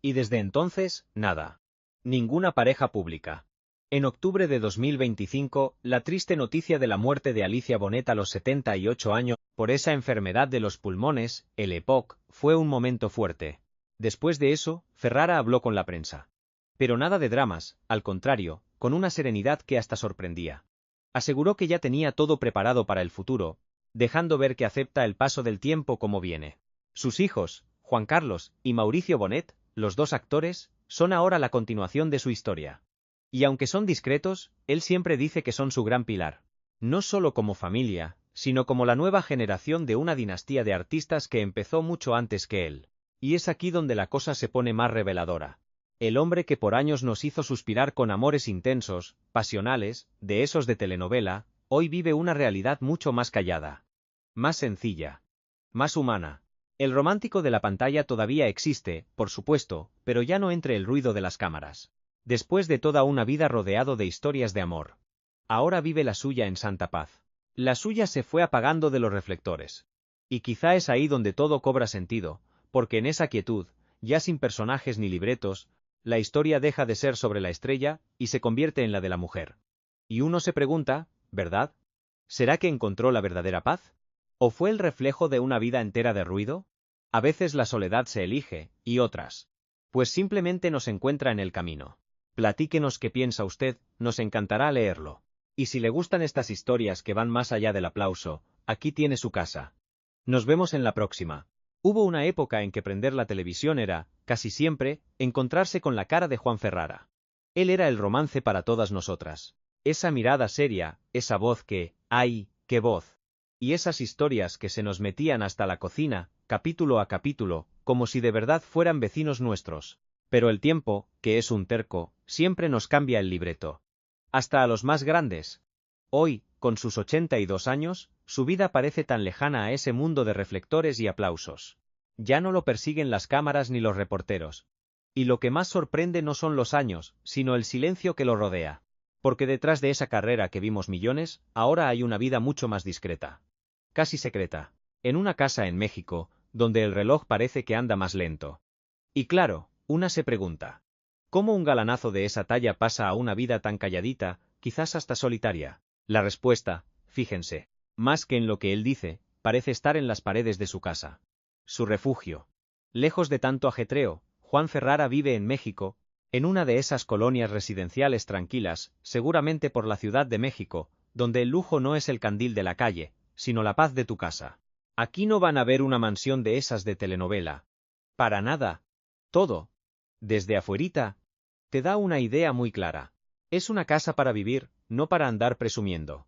Y desde entonces, nada. Ninguna pareja pública. En octubre de 2025, la triste noticia de la muerte de Alicia Bonet a los 78 años, por esa enfermedad de los pulmones, el EPOC, fue un momento fuerte. Después de eso, Ferrara habló con la prensa. Pero nada de dramas, al contrario, con una serenidad que hasta sorprendía. Aseguró que ya tenía todo preparado para el futuro, dejando ver que acepta el paso del tiempo como viene. Sus hijos, Juan Carlos y Mauricio Bonet, los dos actores, son ahora la continuación de su historia. Y aunque son discretos, él siempre dice que son su gran pilar. No solo como familia, sino como la nueva generación de una dinastía de artistas que empezó mucho antes que él. Y es aquí donde la cosa se pone más reveladora. El hombre que por años nos hizo suspirar con amores intensos, pasionales, de esos de telenovela, hoy vive una realidad mucho más callada. Más sencilla. Más humana. El romántico de la pantalla todavía existe, por supuesto, pero ya no entre el ruido de las cámaras. Después de toda una vida rodeado de historias de amor. Ahora vive la suya en santa paz. La suya se fue apagando de los reflectores. Y quizá es ahí donde todo cobra sentido, porque en esa quietud, ya sin personajes ni libretos, la historia deja de ser sobre la estrella y se convierte en la de la mujer. Y uno se pregunta, ¿verdad? ¿Será que encontró la verdadera paz? ¿O fue el reflejo de una vida entera de ruido? A veces la soledad se elige, y otras. Pues simplemente nos encuentra en el camino. Platíquenos qué piensa usted, nos encantará leerlo. Y si le gustan estas historias que van más allá del aplauso, aquí tiene su casa. Nos vemos en la próxima. Hubo una época en que prender la televisión era, casi siempre, encontrarse con la cara de Juan Ferrara. Él era el romance para todas nosotras. Esa mirada seria, esa voz que, ¡ay, qué voz! Y esas historias que se nos metían hasta la cocina, capítulo a capítulo, como si de verdad fueran vecinos nuestros. Pero el tiempo, que es un terco, siempre nos cambia el libreto. Hasta a los más grandes. Hoy, con sus 82 años, su vida parece tan lejana a ese mundo de reflectores y aplausos. Ya no lo persiguen las cámaras ni los reporteros. Y lo que más sorprende no son los años, sino el silencio que lo rodea. Porque detrás de esa carrera que vimos millones, ahora hay una vida mucho más discreta. Casi secreta. En una casa en México, donde el reloj parece que anda más lento. Y claro, una se pregunta. ¿Cómo un galanazo de esa talla pasa a una vida tan calladita, quizás hasta solitaria? La respuesta, fíjense, más que en lo que él dice, parece estar en las paredes de su casa. Su refugio. Lejos de tanto ajetreo, Juan Ferrara vive en México, en una de esas colonias residenciales tranquilas, seguramente por la Ciudad de México, donde el lujo no es el candil de la calle, sino la paz de tu casa. Aquí no van a ver una mansión de esas de telenovela. Para nada. Todo, desde afuerita, te da una idea muy clara. Es una casa para vivir, no para andar presumiendo.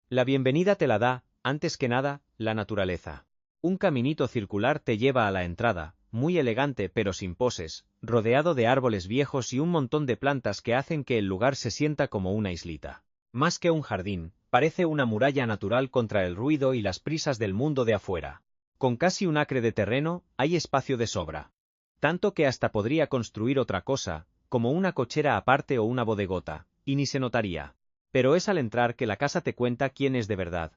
La bienvenida te la da, antes que nada, la naturaleza. Un caminito circular te lleva a la entrada, muy elegante pero sin poses, rodeado de árboles viejos y un montón de plantas que hacen que el lugar se sienta como una islita. Más que un jardín, parece una muralla natural contra el ruido y las prisas del mundo de afuera. Con casi un acre de terreno, hay espacio de sobra. Tanto que hasta podría construir otra cosa, como una cochera aparte o una bodegota, y ni se notaría. Pero es al entrar que la casa te cuenta quién es de verdad.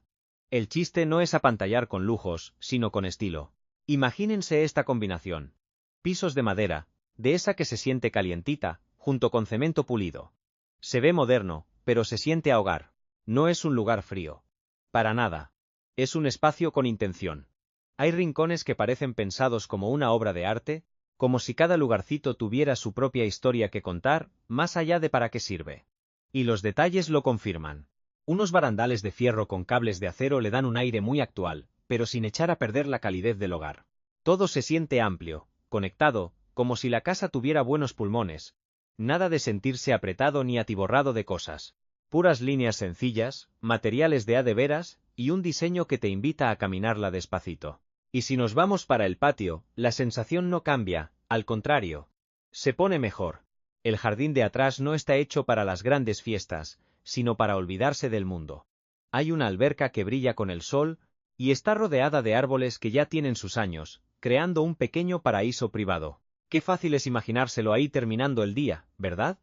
El chiste no es apantallar con lujos, sino con estilo. Imagínense esta combinación. Pisos de madera, de esa que se siente calientita, junto con cemento pulido. Se ve moderno, pero se siente a hogar. No es un lugar frío. Para nada. Es un espacio con intención. Hay rincones que parecen pensados como una obra de arte, como si cada lugarcito tuviera su propia historia que contar, más allá de para qué sirve. Y los detalles lo confirman. Unos barandales de fierro con cables de acero le dan un aire muy actual, pero sin echar a perder la calidez del hogar. Todo se siente amplio, conectado, como si la casa tuviera buenos pulmones. Nada de sentirse apretado ni atiborrado de cosas. Puras líneas sencillas, materiales de a de veras, y un diseño que te invita a caminarla despacito. Y si nos vamos para el patio, la sensación no cambia, al contrario. Se pone mejor. El jardín de atrás no está hecho para las grandes fiestas, sino para olvidarse del mundo. Hay una alberca que brilla con el sol, y está rodeada de árboles que ya tienen sus años, creando un pequeño paraíso privado. Qué fácil es imaginárselo ahí terminando el día, ¿verdad?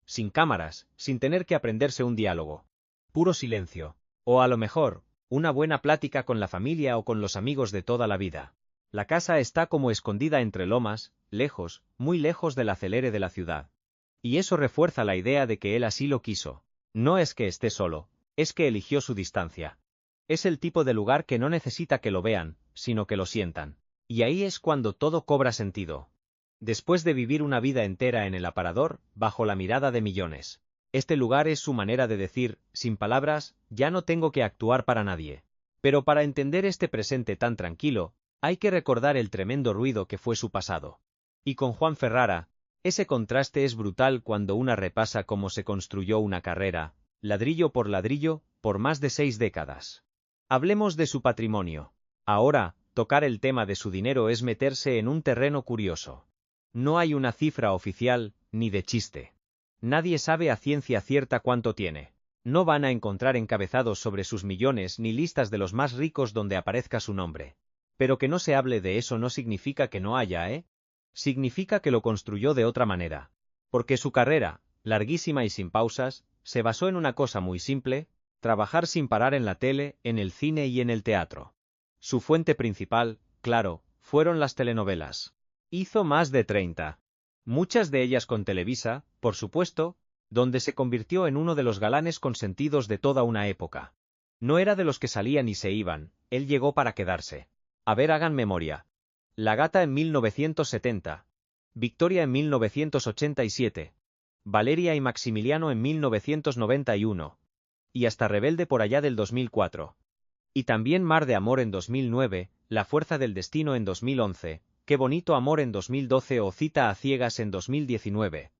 Sin cámaras, sin tener que aprenderse un diálogo. Puro silencio. O a lo mejor, una buena plática con la familia o con los amigos de toda la vida. La casa está como escondida entre lomas, lejos, muy lejos del acelere de la ciudad. Y eso refuerza la idea de que él así lo quiso. No es que esté solo, es que eligió su distancia. Es el tipo de lugar que no necesita que lo vean, sino que lo sientan. Y ahí es cuando todo cobra sentido. Después de vivir una vida entera en el aparador, bajo la mirada de millones. Este lugar es su manera de decir, sin palabras, ya no tengo que actuar para nadie. Pero para entender este presente tan tranquilo, hay que recordar el tremendo ruido que fue su pasado. Y con Juan Ferrara, ese contraste es brutal cuando una repasa cómo se construyó una carrera, ladrillo, por más de 6 décadas. Hablemos de su patrimonio. Ahora, tocar el tema de su dinero es meterse en un terreno curioso. No hay una cifra oficial, ni de chiste. Nadie sabe a ciencia cierta cuánto tiene. No van a encontrar encabezados sobre sus millones ni listas de los más ricos donde aparezca su nombre. Pero que no se hable de eso no significa que no haya, ¿eh? Significa que lo construyó de otra manera. Porque su carrera, larguísima y sin pausas, se basó en una cosa muy simple: trabajar sin parar en la tele, en el cine y en el teatro. Su fuente principal, claro, fueron las telenovelas. Hizo más de 30. Muchas de ellas con Televisa, por supuesto, donde se convirtió en uno de los galanes consentidos de toda una época. No era de los que salían y se iban, él llegó para quedarse. A ver, hagan memoria. La Gata en 1970. Victoria en 1987. Valeria y Maximiliano en 1991. Y hasta Rebelde por allá del 2004. Y también Mar de Amor en 2009, La Fuerza del Destino en 2011, Qué bonito amor en 2012 o Cita a ciegas en 2019.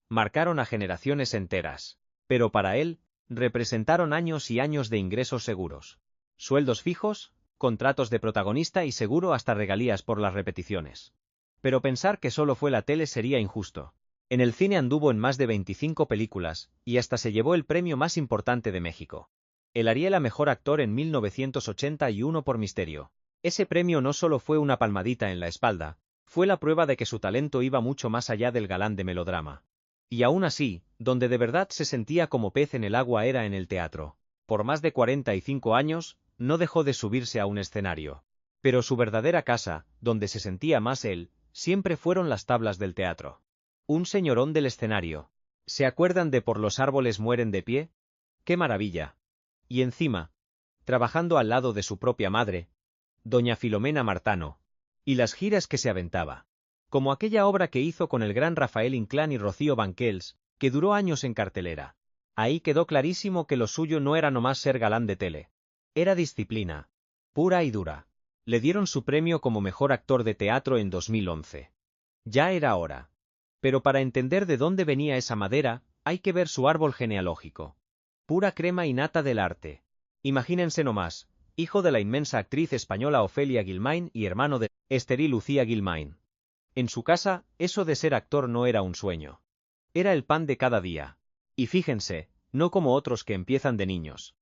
Marcaron a generaciones enteras. Pero para él, representaron años y años de ingresos seguros. Sueldos fijos, contratos de protagonista y seguro hasta regalías por las repeticiones. Pero pensar que solo fue la tele sería injusto. En el cine anduvo en más de 25 películas, y hasta se llevó el premio más importante de México. El Ariel a Mejor Actor en 1981 por Misterio. Ese premio no solo fue una palmadita en la espalda, fue la prueba de que su talento iba mucho más allá del galán de melodrama. Y aún así, donde de verdad se sentía como pez en el agua era en el teatro. Por más de 45 años, no dejó de subirse a un escenario. Pero su verdadera casa, donde se sentía más él, siempre fueron las tablas del teatro. Un señorón del escenario. ¿Se acuerdan de Por los árboles mueren de pie? ¡Qué maravilla! Y encima, trabajando al lado de su propia madre, doña Filomena Martano, y las giras que se aventaba. Como aquella obra que hizo con el gran Rafael Inclán y Rocío Banquels, que duró años en cartelera. Ahí quedó clarísimo que lo suyo no era nomás ser galán de tele. Era disciplina. Pura y dura. Le dieron su premio como mejor actor de teatro en 2011. Ya era hora. Pero para entender de dónde venía esa madera, hay que ver su árbol genealógico. Pura crema y nata del arte. Imagínense nomás, hijo de la inmensa actriz española Ofelia Guilmain y hermano de Esther y Lucía Guilmain. En su casa, eso de ser actor no era un sueño. Era el pan de cada día. Y fíjense, no como otros que empiezan de niños.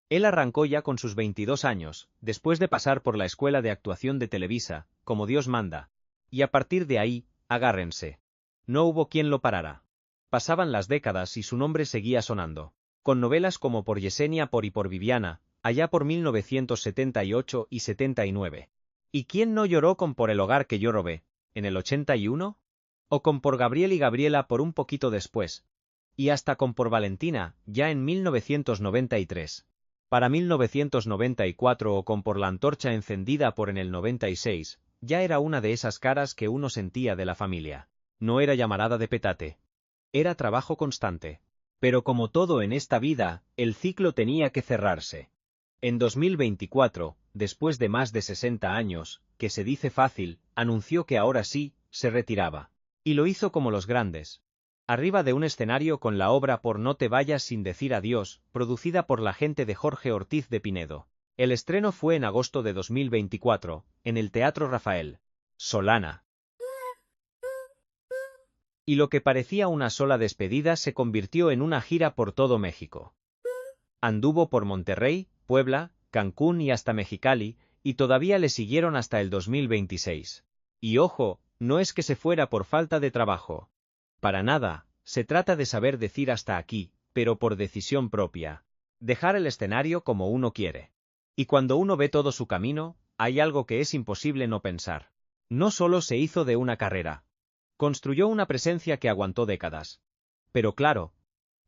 Él arrancó ya con sus 22 años, después de pasar por la escuela de actuación de Televisa, como Dios manda. Y a partir de ahí, agárrense. No hubo quien lo parara. Pasaban las décadas y su nombre seguía sonando. Con novelas como Por Yesenia y por Viviana, allá por 1978 y 79. ¿Y quién no lloró con Por el hogar que yo robé, en el 81? O con Por Gabriel y Gabriela por un poquito después. Y hasta con Por Valentina, ya en 1993. Para 1994 o con Por la antorcha encendida por en el 96, ya era una de esas caras que uno sentía de la familia. No era llamarada de petate. Era trabajo constante. Pero como todo en esta vida, el ciclo tenía que cerrarse. En 2024, después de más de 60 años, que se dice fácil, anunció que ahora sí, se retiraba. Y lo hizo como los grandes. Arriba de un escenario con la obra Por no te vayas sin decir adiós, producida por la gente de Jorge Ortiz de Pinedo. El estreno fue en agosto de 2024, en el Teatro Rafael Solana. Y lo que parecía una sola despedida se convirtió en una gira por todo México. Anduvo por Monterrey, Puebla, Cancún y hasta Mexicali, y todavía le siguieron hasta el 2026. Y ojo, no es que se fuera por falta de trabajo. Para nada, se trata de saber decir hasta aquí, pero por decisión propia. Dejar el escenario como uno quiere. Y cuando uno ve todo su camino, hay algo que es imposible no pensar. No solo se hizo de una carrera. Construyó una presencia que aguantó décadas. Pero claro,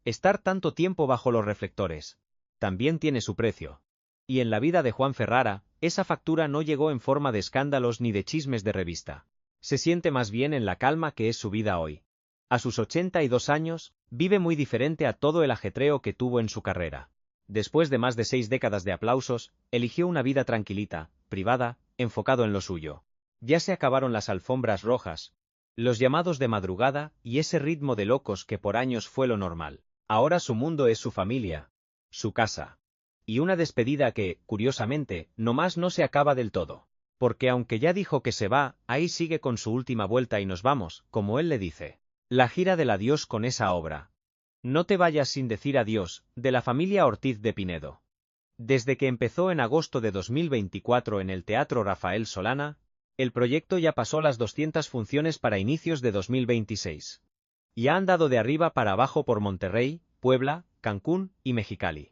estar tanto tiempo bajo los reflectores también tiene su precio. Y en la vida de Juan Ferrara, esa factura no llegó en forma de escándalos ni de chismes de revista. Se siente más bien en la calma que es su vida hoy. A sus 82 años, vive muy diferente a todo el ajetreo que tuvo en su carrera. Después de más de 6 décadas de aplausos, eligió una vida tranquilita, privada, enfocado en lo suyo. Ya se acabaron las alfombras rojas, los llamados de madrugada y ese ritmo de locos que por años fue lo normal. Ahora su mundo es su familia, su casa. Y una despedida que, curiosamente, nomás no se acaba del todo. Porque aunque ya dijo que se va, ahí sigue con su última vuelta y nos vamos, como él le dice. La gira del adiós con esa obra. No te vayas sin decir adiós, de la familia Ortiz de Pinedo. Desde que empezó en agosto de 2024 en el Teatro Rafael Solana, el proyecto ya pasó las 200 funciones para inicios de 2026. Y ha andado de arriba para abajo por Monterrey, Puebla, Cancún y Mexicali.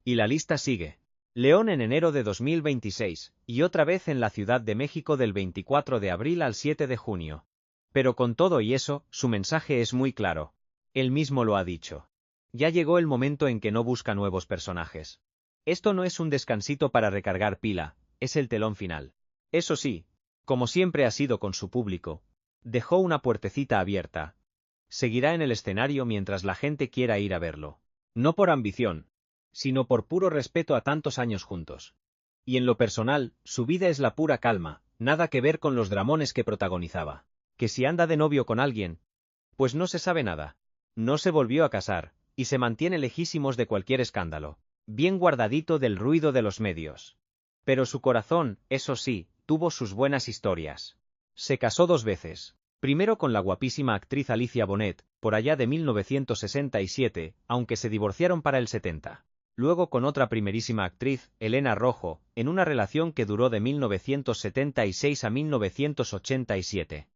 Y la lista sigue. León en enero de 2026, y otra vez en la Ciudad de México del 24 de abril al 7 de junio. Pero con todo y eso, su mensaje es muy claro. Él mismo lo ha dicho. Ya llegó el momento en que no busca nuevos personajes. Esto no es un descansito para recargar pila, es el telón final. Eso sí, como siempre ha sido con su público, dejó una puertecita abierta. Seguirá en el escenario mientras la gente quiera ir a verlo. No por ambición, sino por puro respeto a tantos años juntos. Y en lo personal, su vida es la pura calma, nada que ver con los dramones que protagonizaba. Que si anda de novio con alguien, pues no se sabe nada. No se volvió a casar, y se mantiene lejísimos de cualquier escándalo, bien guardadito del ruido de los medios. Pero su corazón, eso sí, tuvo sus buenas historias. Se casó 2 veces. Primero con la guapísima actriz Alicia Bonet, por allá de 1967, aunque se divorciaron para el 70. Luego con otra primerísima actriz, Elena Rojo, en una relación que duró de 1976 a 1987.